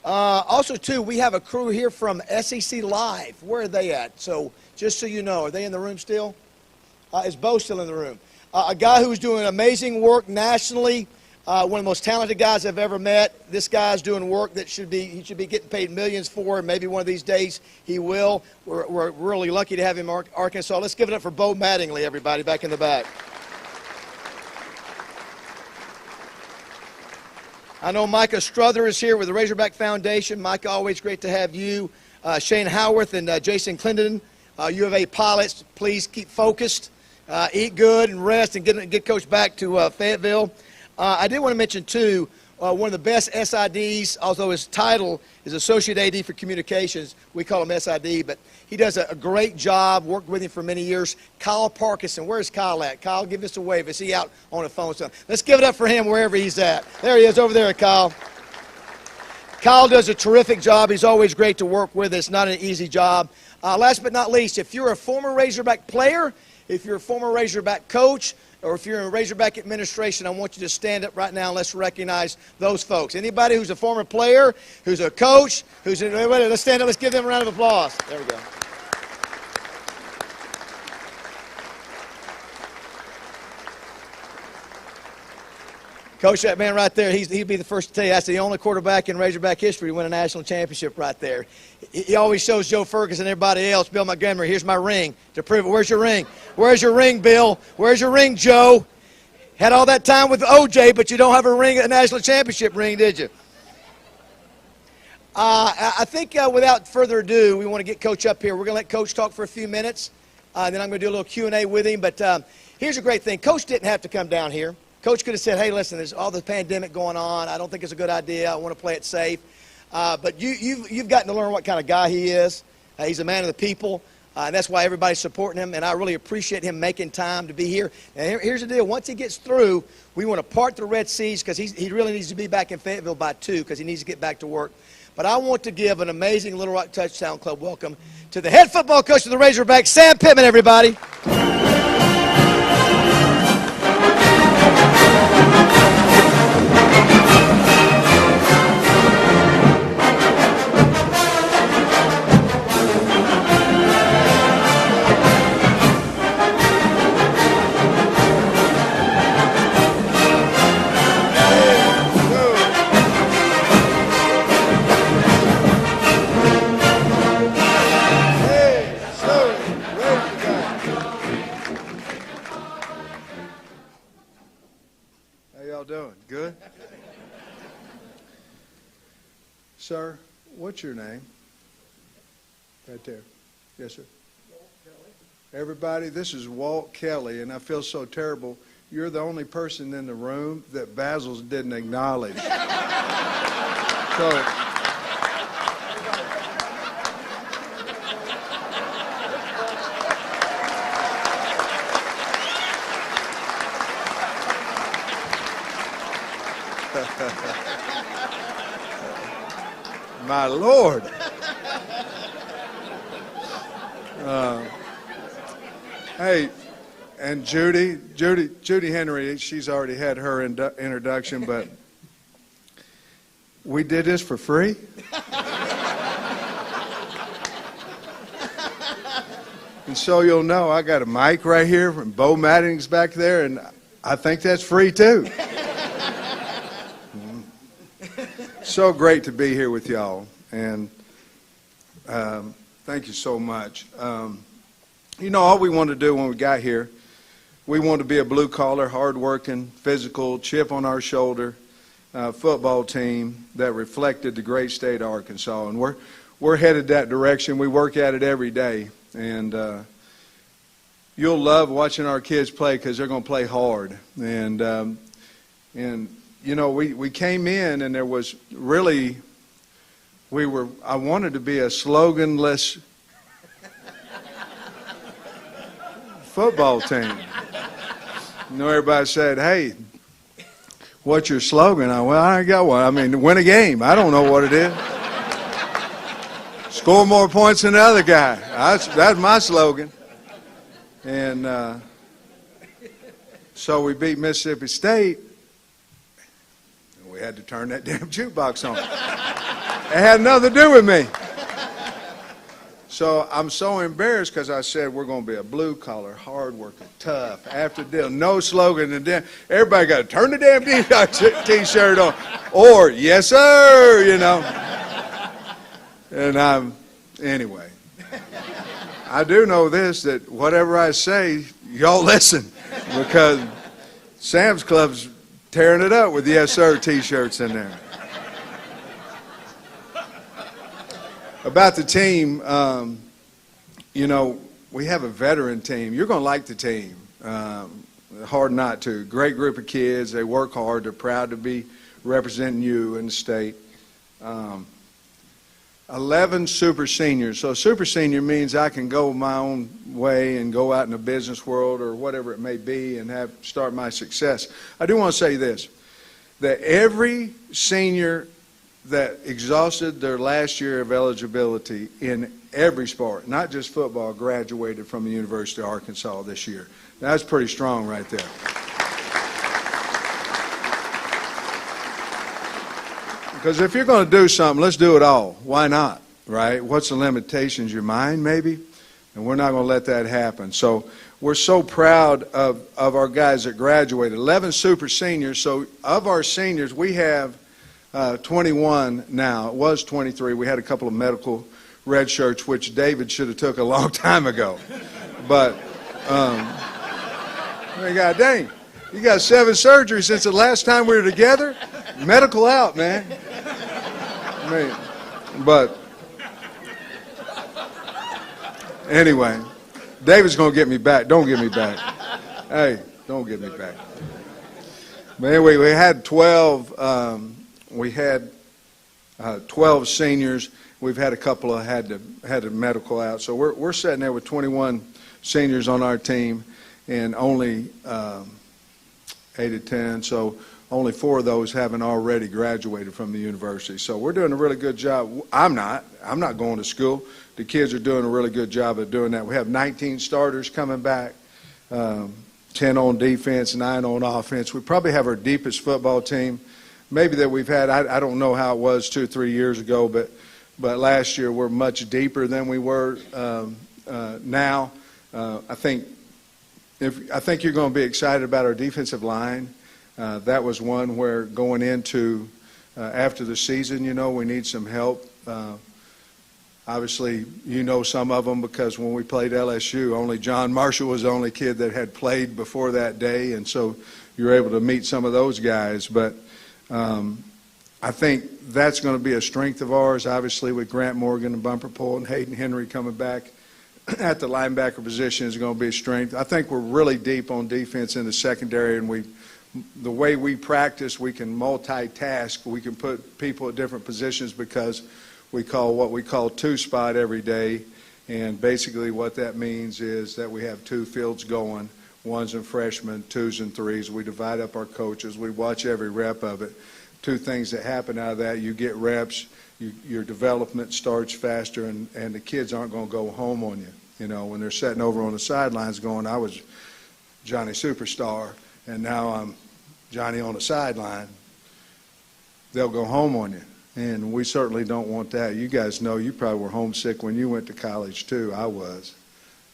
Also, too, we have a crew here from SEC Live. Where are they at? So, just so you know, are they in the room still? Is Bo still in the room? A guy who's doing amazing work nationally. One of the most talented guys I've ever met. This guy's doing work that he should be getting paid millions for, and maybe one of these days he will. We're really lucky to have him in Arkansas. Let's give it up for Bo Mattingly, everybody, back in the back. I know Micah Struther is here with the Razorback Foundation. Micah, always great to have you. Shane Howarth and Jason Clinton, U of A pilots, please keep focused, eat good and rest, and get Coach back to Fayetteville. I did want to mention, too, one of the best SIDs, although his title is Associate AD for Communications. We call him SID, but he does a great job, worked with him for many years. Kyle Parkinson. Where's Kyle at? Kyle, give us a wave. Is he out on the phone? So let's give it up for him wherever he's at. There he is over there, Kyle. Kyle does a terrific job. He's always great to work with. It's not an easy job. Last but not least, if you're a former Razorback player, if you're a former Razorback coach, or if you're in Razorback administration, I want you to stand up right now and let's recognize those folks. Anybody who's a former player, who's a coach, let's stand up, let's give them a round of applause. There we go. Coach, that man right there, he'd be the first to tell you that's the only quarterback in Razorback history to win a national championship right there. He always shows Joe Ferguson and everybody else, Bill Montgomery, here's my ring to prove it. Where's your ring? Where's your ring, Bill? Where's your ring, Joe? Had all that time with OJ, but you don't have a national championship ring, did you? I think without further ado, we want to get Coach up here. We're going to let Coach talk for a few minutes, and then I'm going to do a little Q&A with him. But here's a great thing. Coach didn't have to come down here. Coach could have said, hey, listen, there's all this pandemic going on. I don't think it's a good idea. I want to play it safe. But you've gotten to learn what kind of guy he is. He's a man of the people, and that's why everybody's supporting him, and I really appreciate him making time to be here. And here's the deal. Once he gets through, we want to part the Red Seas because he really needs to be back in Fayetteville by 2 because he needs to get back to work. But I want to give an amazing Little Rock Touchdown Club welcome to the head football coach of the Razorbacks, Sam Pittman, everybody. Doing good? Sir, what's your name? Right there. Yes, sir. Walt Kelly. Everybody, this is Walt Kelly, and I feel so terrible. You're the only person in the room that Basil's didn't acknowledge. So, my Lord. Hey, and Judy Henry, she's already had her introduction, but we did this for free. And so you'll know, I got a mic right here, and Bo Matting's back there, and I think that's free too. so great to be here with y'all, and thank you so much. You know, all we wanted to do when we got here, we wanted to be a blue-collar, hard-working, physical, chip on our shoulder football team that reflected the great state of Arkansas, and we're headed that direction. We work at it every day, and you'll love watching our kids play because they're going to play hard. And you know, we came in and there was really, I wanted to be a sloganless football team. You know, everybody said, hey, what's your slogan? Well, I ain't got one. I mean, win a game. I don't know what it is. Score more points than the other guy. That's my slogan. And so we beat Mississippi State. And we had to turn that damn jukebox on. It had nothing to do with me. So I'm so embarrassed because I said we're going to be a blue-collar, hard-working, tough, after-deal, no slogan. And then everybody got to turn the damn T-shirt on. Or, yes, sir, you know. And anyway, I do know this, that whatever I say, y'all listen. Because Sam's Club's tearing it up with yes, sir T-shirts in there. About the team, you know, we have a veteran team. You're going to like the team. Hard not to. Great group of kids. They work hard. They're proud to be representing you in the state. 11 super seniors. So super senior means I can go my own way and go out in the business world or whatever it may be and start my success. I do want to say this, that every senior that exhausted their last year of eligibility in every sport, not just football, graduated from the University of Arkansas this year. That's pretty strong right there. Because if you're going to do something, let's do it all. Why not, right? What's the limitations? Your mind, maybe? And we're not going to let that happen. So we're so proud of our guys that graduated. 11 super seniors. So of our seniors, we have 21 now. It was 23. We had a couple of medical red shirts, which David should have took a long time ago. But, God dang, you got 7 surgeries since the last time we were together? Medical out, man. I mean, but anyway, David's going to get me back. Don't get me back. Hey, don't get me back. But anyway, we had 12. We had 12 seniors. We've had a couple of had a medical out. So we're sitting there with 21 seniors on our team, and only 8 to 10. So only 4 of those haven't already graduated from the university. So we're doing a really good job. I'm not going to school. The kids are doing a really good job of doing that. We have 19 starters coming back, 10 on defense, 9 on offense. We probably have our deepest football team maybe that we've had. I don't know how it was 2 or 3 years ago, but last year we're much deeper than we were now. I think you're going to be excited about our defensive line. That was one where going into after the season, you know, we need some help. Obviously, you know some of them because when we played LSU, only John Marshall was the only kid that had played before that day, and so you're able to meet some of those guys. But I think that's going to be a strength of ours, obviously, with Grant Morgan and Bumper Poole and Hayden Henry coming back at the linebacker position is going to be a strength. I think we're really deep on defense in the secondary, and the way we practice, we can multitask. We can put people at different positions because we call what we call two-spot every day, and basically what that means is that we have 2 fields going, 1s and freshmen, 2s and 3s. We divide up our coaches. We watch every rep of it. 2 things that happen out of that: you get reps, your development starts faster, and the kids aren't going to go home on you. You know, when they're sitting over on the sidelines going, I was Johnny Superstar, and now I'm Johnny on the sideline, they'll go home on you. And we certainly don't want that. You guys know you probably were homesick when you went to college too. I was,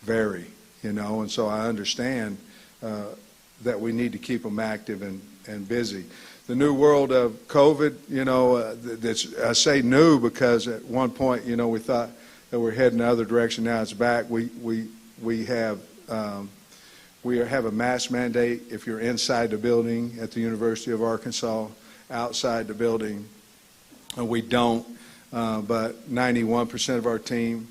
very, you know, and so I understand that we need to keep them active and busy. new world of COVID, you know, I say new because at one point, you know, we thought that we're heading the other direction. Now it's back. We have a mask mandate if you're inside the building at the University of Arkansas. Outside the building, we don't. But 91% of our team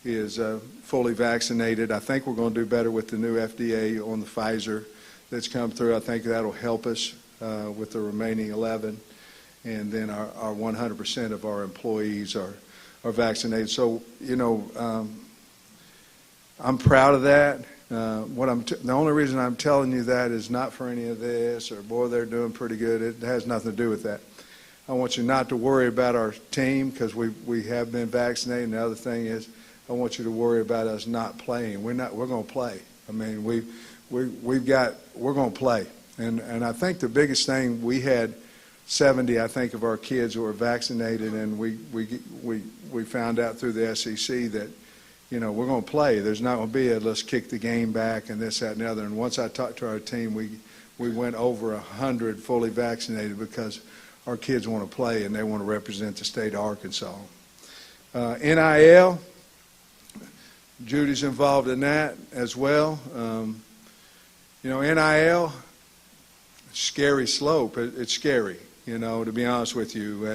is fully vaccinated. I think we're going to do better with the new FDA on the Pfizer that's come through. I think that'll help us with the remaining 11. And then our 100% of our employees are vaccinated. So, you know, I'm proud of that. The only reason I'm telling you that is not for any of this or, boy, they're doing pretty good. It has nothing to do with that. I want you not to worry about our team because we have been vaccinated. And the other thing is I want you to worry about us not playing. We're going to play. I mean, we're going to play. And I think the biggest thing, we had 70, I think, of our kids who were vaccinated, and we found out through the SEC that, you know, we're going to play. There's not going to be a let's kick the game back and this, that, and the other. And once I talked to our team, we went over 100 fully vaccinated because our kids want to play and they want to represent the state of Arkansas. NIL, Judy's involved in that as well. You know, NIL, scary slope. It's scary, you know, to be honest with you.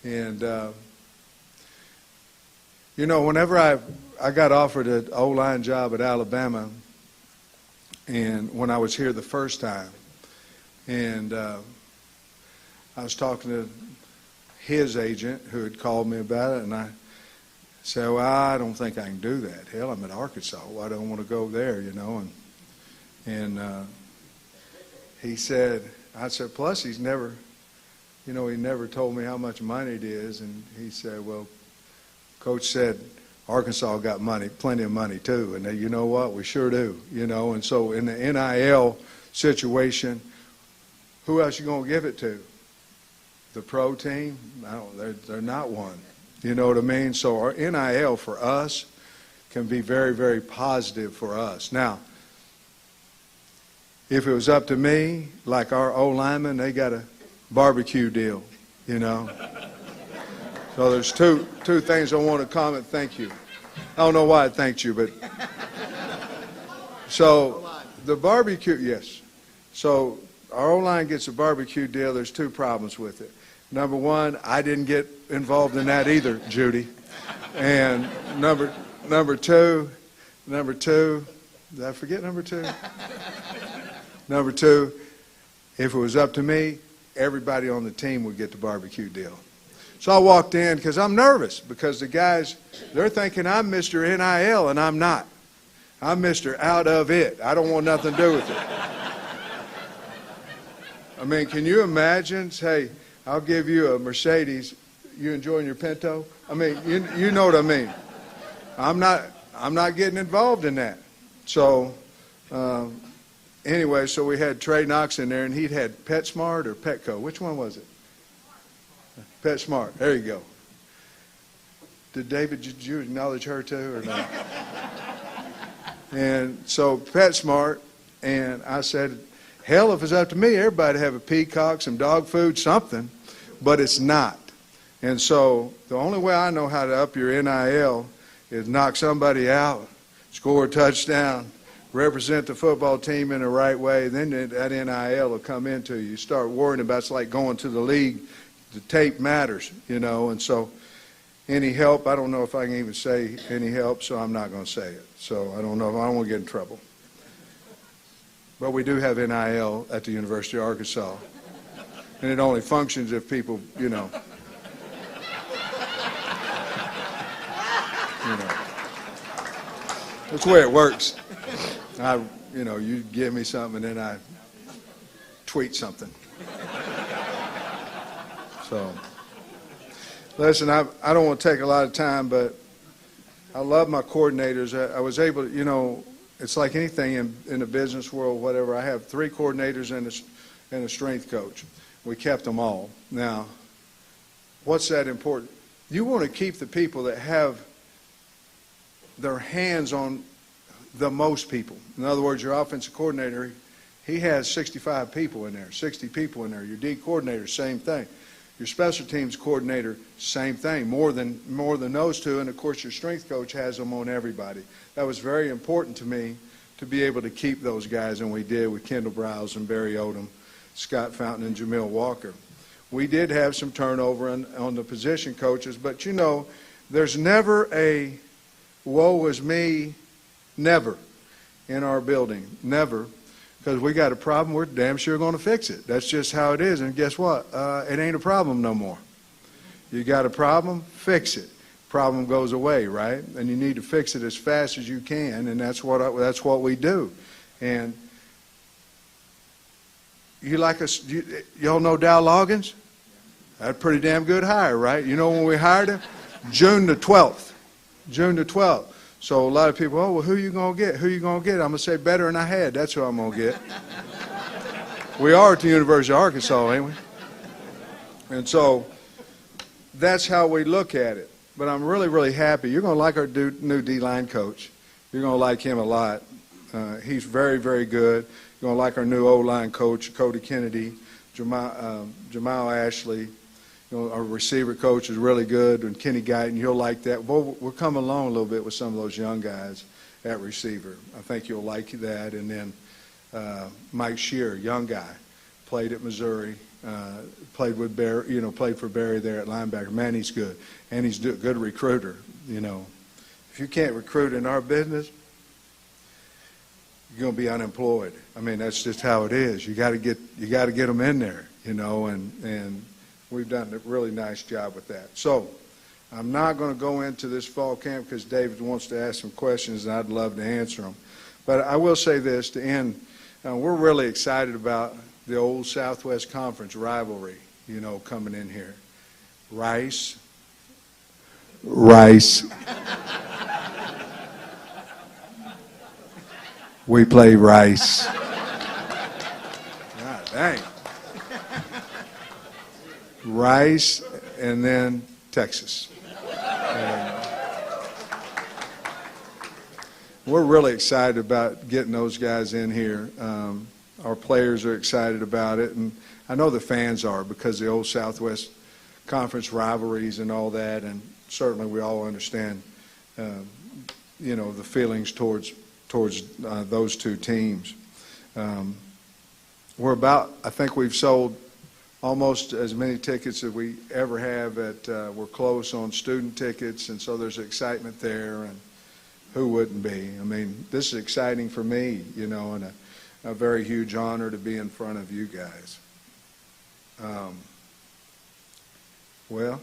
And you know, whenever I got offered an O-line job at Alabama, and when I was here the first time, and I was talking to his agent who had called me about it, and I said, well, I don't think I can do that. Hell, I'm in Arkansas. Well, I don't want to go there, you know. And he said, I said, plus he's never, you know, he never told me how much money it is. And he said, well, Coach said Arkansas got money, plenty of money too. And you know what? We sure do, you know. And so in the NIL situation, who else you going to give it to? The pro team? No, they're not one. You know what I mean? So our NIL for us can be very, very positive for us. Now, if it was up to me, like our O-linemen, they got a barbecue deal, you know. So there's two things I want to comment. Thank you. I don't know why I thanked you, but so the barbecue, yes. So our O-line gets a barbecue deal. There's two problems with it. Number one, I didn't get involved in that either, Judy. And number two, did I forget number two? Number two, if it was up to me, everybody on the team would get the barbecue deal. So I walked in because I'm nervous because the guys, they're thinking I'm Mr. NIL and I'm not. I'm Mr. Out of It. I don't want nothing to do with it. I mean, can you imagine, hey, I'll give you a Mercedes, you enjoying your Pinto? I mean, you know what I mean. I'm not getting involved in that. So anyway, so we had Trey Knox in there, and he'd had PetSmart or Petco. Which one was it? PetSmart. There you go. Did David, did you acknowledge her too or not? And so PetSmart, and I said, hell, if it's up to me, everybody have a peacock, some dog food, something, but it's not. And so the only way I know how to up your NIL is knock somebody out, score a touchdown, represent the football team in the right way, then that NIL will come into you. You start worrying about, it's like going to the league. The tape matters, you know, and so any help, I don't know if I can even say any help, so I'm not going to say it. So I don't know, I don't want to get in trouble. But we do have NIL at the University of Arkansas. And it only functions if people, you know. That's the way it works. You know, you give me something and then I tweet something. So, listen, I don't want to take a lot of time, but I love my coordinators. I was able to, you know, it's like anything in the business world, whatever. I have 3 coordinators and a strength coach. We kept them all. Now, what's that important? You want to keep the people that have their hands on the most people. In other words, your offensive coordinator, He has 65 people in there, 60 people in there. Your D coordinator, same thing. Your special teams coordinator, same thing, more than those two. And, of course, your strength coach has them on everybody. That was very important to me to be able to keep those guys, and we did with Kendall Browse and Barry Odom, Scott Fountain, and Jamil Walker. We did have some turnover on the position coaches, but, you know, there's never a woe is me, never in our building, never. Because we got a problem, we're damn sure going to fix it. That's just how it is. And guess what? It ain't a problem no more. You got a problem, fix it. Problem goes away, right? And you need to fix it as fast as you can, and that's what we do. And you like us? Y'all know Dow Loggins? That's a pretty damn good hire, right? You know when we hired him? June the 12th. June the 12th. So a lot of people, oh, well, who you going to get? Who you going to get? I'm going to say better than I had. That's who I'm going to get. We are at the University of Arkansas, ain't we? And so that's how we look at it. But I'm really, really happy. You're going to like our new D-line coach. You're going to like him a lot. He's very, very good. You're going to like our new O-line coach, Cody Kennedy, Jamal Ashley. You know, our receiver coach is really good, and Kenny Guyton, you'll like that. We're coming along a little bit with some of those young guys at receiver. I think you'll like that. And then Mike Shear, young guy, played at Missouri, played with Barry, played for Barry there at linebacker. Man, he's good, and he's a good recruiter. You know, if you can't recruit in our business, you're going to be unemployed. I mean, that's just how it is. You got to get them in there, and we've done a really nice job with that. So I'm not going to go into this fall camp because David wants to ask some questions, and I'd love to answer them. But I will say this to end. We're really excited about the old Southwest Conference rivalry, coming in here. Rice. We play Rice. God dang. Rice, and then Texas. And we're really excited about getting those guys in here. Our players are excited about it, and I know the fans are because the old Southwest Conference rivalries and all that, and certainly we all understand, the feelings towards those two teams. I think we've sold almost as many tickets as we ever have we're close on student tickets, and so there's excitement there, and who wouldn't be? I mean, this is exciting for me, and a very huge honor to be in front of you guys. Well,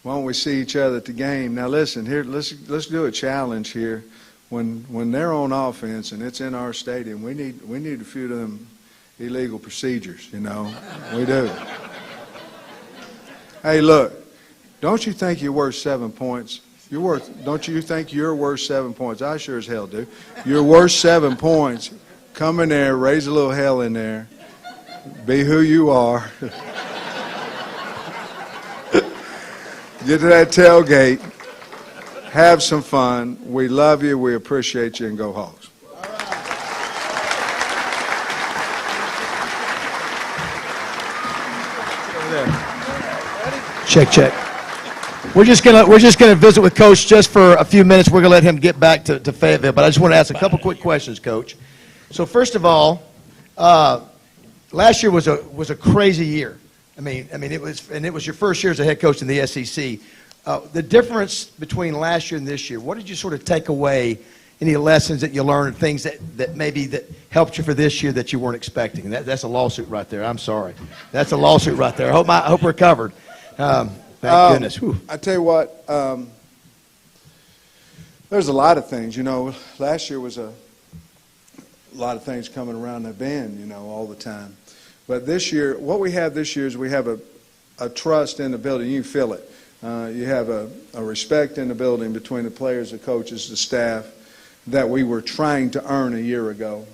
why don't we see each other at the game? Now listen, here, let's do a challenge here. When they're on offense and it's in our stadium, we need a few of them illegal procedures, we do. Hey, look, don't you think you're worth 7 points? Don't you think you're worth 7 points? I sure as hell do. You're worth 7 points. Come in there, raise a little hell in there, be who you are. Get to that tailgate, have some fun. We love you, we appreciate you, and go Hogs. Check. We're just gonna visit with Coach just for a few minutes. We're gonna let him get back to Fayetteville, but I just want to ask a couple quick questions, Coach. So first of all, last year was a crazy year. I mean it was your first year as a head coach in the SEC. The difference between last year and this year, what did you sort of take away? Any lessons that you learned, things that maybe that helped you for this year that you weren't expecting? That's a lawsuit right there. I'm sorry. That's a lawsuit right there. I hope we're covered. Thank goodness. Whew. I tell you what, there's a lot of things. Last year was a lot of things coming around the bend, all the time. But this year, what we have this year is we have a trust in the building. You feel it. You have a respect in the building between the players, the coaches, the staff that we were trying to earn a year ago.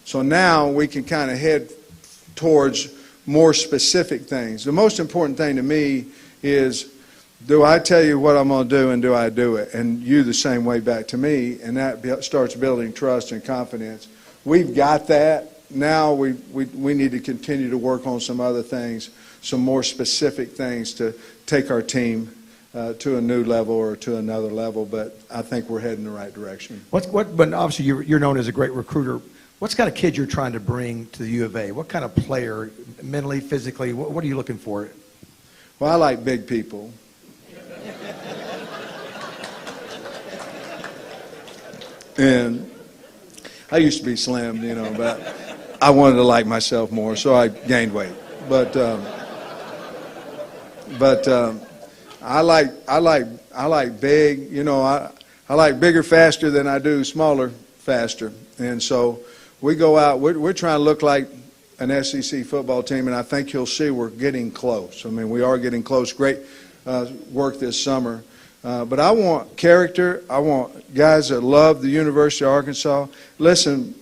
So now we can kind of head towards more specific things. The most important thing to me is, do I tell you what I'm going to do and do I do it? And you the same way back to me, and that starts building trust and confidence we've got that. Now we need to continue to work on some other things, some more specific things to take our team to a new level or to another level. But I think we're heading in the right direction. But obviously you're known as a great recruiter. What's kind of kid you're trying to bring to the U of A? What kind of player, mentally, physically, what are you looking for? Well, I like big people. And I used to be slim, but I wanted to like myself more, so I gained weight. But I like big. I like bigger faster than I do smaller faster. And so we go out. We're trying to look like an SEC football team, and I think you'll see we're getting close. I mean, we are getting close. Great work this summer. But I want character. I want guys that love the University of Arkansas. Listen,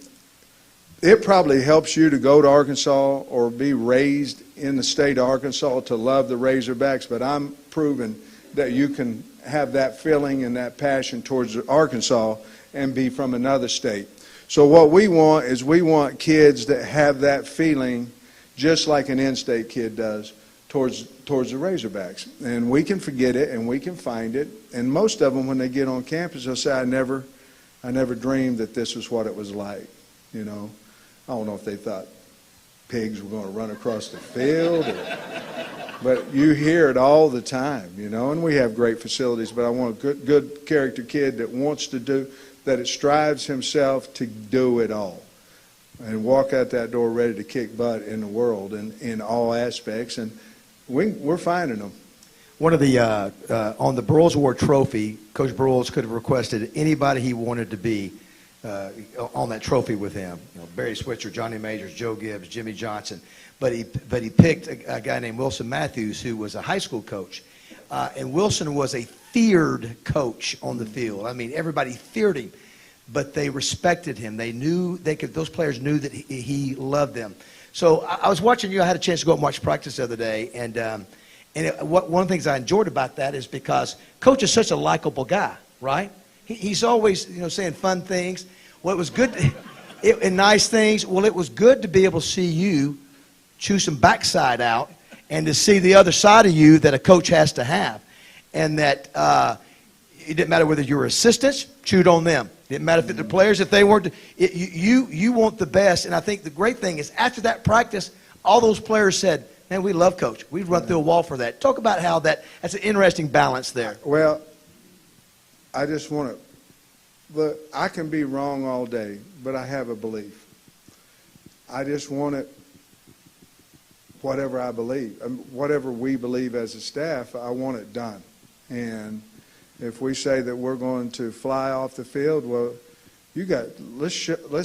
it probably helps you to go to Arkansas or be raised in the state of Arkansas to love the Razorbacks, but I'm proving that you can have that feeling and that passion towards Arkansas and be from another state. So what we want is we want kids that have that feeling just like an in-state kid does towards the Razorbacks. And we can forget it and we can find it. And most of them, when they get on campus, they'll say, I never dreamed that this was what it was like. I don't know if they thought pigs were going to run across the field. But you hear it all the time, and we have great facilities. But I want a good character kid that wants to do, that it strives himself to do it all. And walk out that door ready to kick butt in the world in all aspects. And we're finding them. One of the on the Broyles Award trophy, Coach Broyles could have requested anybody he wanted to be on that trophy with him. Barry Switzer, Johnny Majors, Joe Gibbs, Jimmy Johnson. But he picked a guy named Wilson Matthews, who was a high school coach. And Wilson was a feared coach on the field. I mean, everybody feared him, but they respected him. They knew those players knew that he loved them. So I was watching you. I had a chance to go and watch practice the other day, and one of the things I enjoyed about that is because Coach is such a likable guy, right? He's always saying fun things. Well, it was good and nice things. Well, it was good to be able to see you chew some backside out and to see the other side of you that a coach has to have, and that it didn't matter whether you were assistants, chewed on them. It didn't matter if the players, if they weren't. You want the best, and I think the great thing is after that practice, all those players said, man, we love Coach. We'd run through a wall for that. Talk about how that's an interesting balance there. Well, I just want to, look, I can be wrong all day, but I have a belief. I just want it, whatever I believe, whatever we believe as a staff, I want it done. And if we say that we're going to fly off the field, well, let's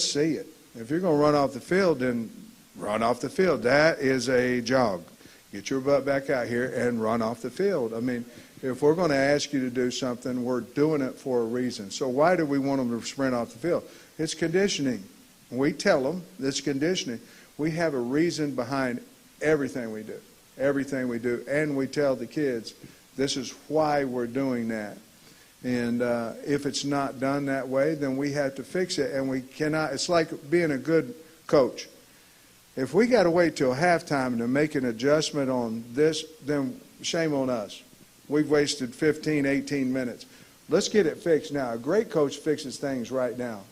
see it. If you're going to run off the field, then run off the field. That is a jog. Get your butt back out here and run off the field. I mean, if we're going to ask you to do something, we're doing it for a reason. So why do we want them to sprint off the field? It's conditioning. We tell them it's conditioning. We have a reason behind everything we do, and we tell the kids this is why we're doing that. And if it's not done that way, then we have to fix it, and we cannot. It's like being a good coach. If we got to wait till halftime to make an adjustment on this, then shame on us. We've wasted 15, 18 minutes. Let's get it fixed now. A great coach fixes things right now.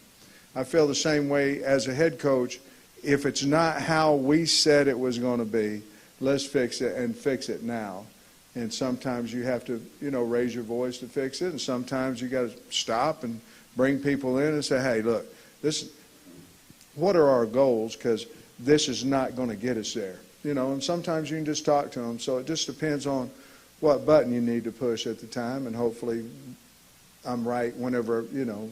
I feel the same way as a head coach. If it's not how we said it was going to be, let's fix it and fix it now. And sometimes you have to, raise your voice to fix it, and sometimes you got to stop and bring people in and say, hey, look, what are our goals? Because this is not going to get us there. And sometimes you can just talk to them. So it just depends on what button you need to push at the time, and hopefully I'm right whenever,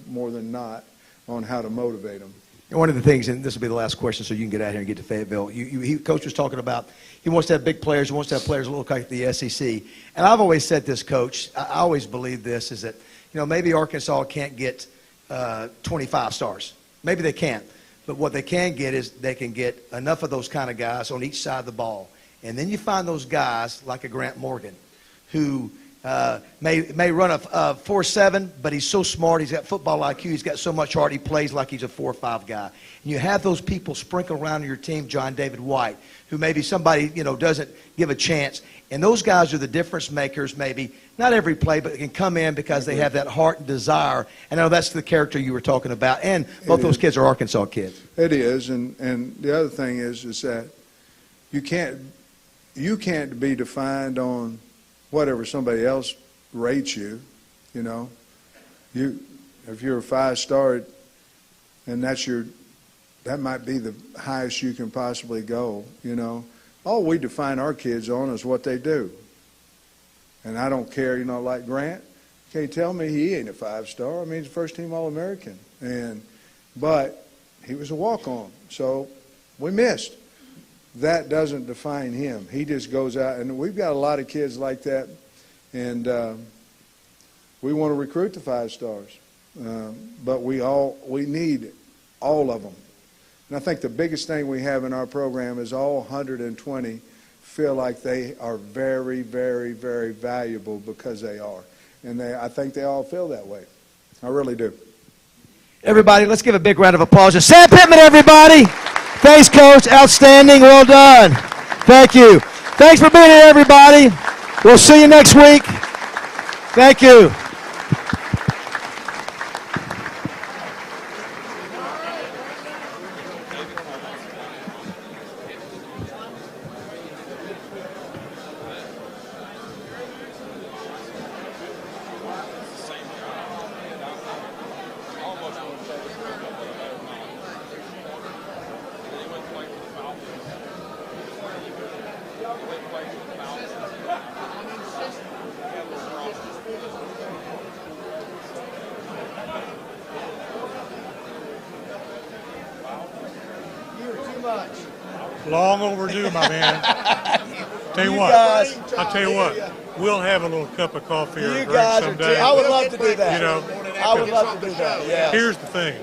more than not, on how to motivate them. And one of the things, and this will be the last question so you can get out here and get to Fayetteville, Coach was talking about he wants to have big players, he wants to have players that look like the SEC. And I've always said this, Coach, I always believe this, is that, maybe Arkansas can't get 25 stars. Maybe they can't. But what they can get is they can get enough of those kind of guys on each side of the ball. And then you find those guys like a Grant Morgan who May run a 4.7, but he's so smart. He's got football IQ. He's got so much heart. He plays like he's a 4.5 guy. And you have those people sprinkle around your team, John David White, who maybe somebody, doesn't give a chance. And those guys are the difference makers, maybe. Not every play, but they can come in because they have that heart and desire. And I know that's the character you were talking about. And both those kids are Arkansas kids. It is. And the other thing is that you can't be defined on whatever somebody else rates you, if you're a 5-star, and that might be the highest you can possibly go, All we define our kids on is what they do. And I don't care, like Grant, you can't tell me he ain't a 5-star. I mean, he's a first-team All-American. But he was a walk-on, so we missed. That doesn't define him. He just goes out, and we've got a lot of kids like that, and we want to recruit the 5-stars. But we need all of them. And I think the biggest thing we have in our program is all 120 feel like they are very, very, very valuable because they are. And I think they all feel that way. I really do. Everybody, let's give a big round of applause to Sam Pittman, everybody. Thanks, Coach. Outstanding. Well done. Thank you. Thanks for being here, everybody. We'll see you next week. Thank you. Long overdue, my man. Tell you what, I'll tell you what, we'll have a little cup of coffee or a drink someday. I would love to do that. I would love to do that. Yeah. Here's the thing,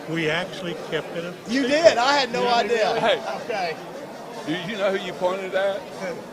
we actually kept it. You did. I had no idea. Hey. Okay. Do you know who you pointed at?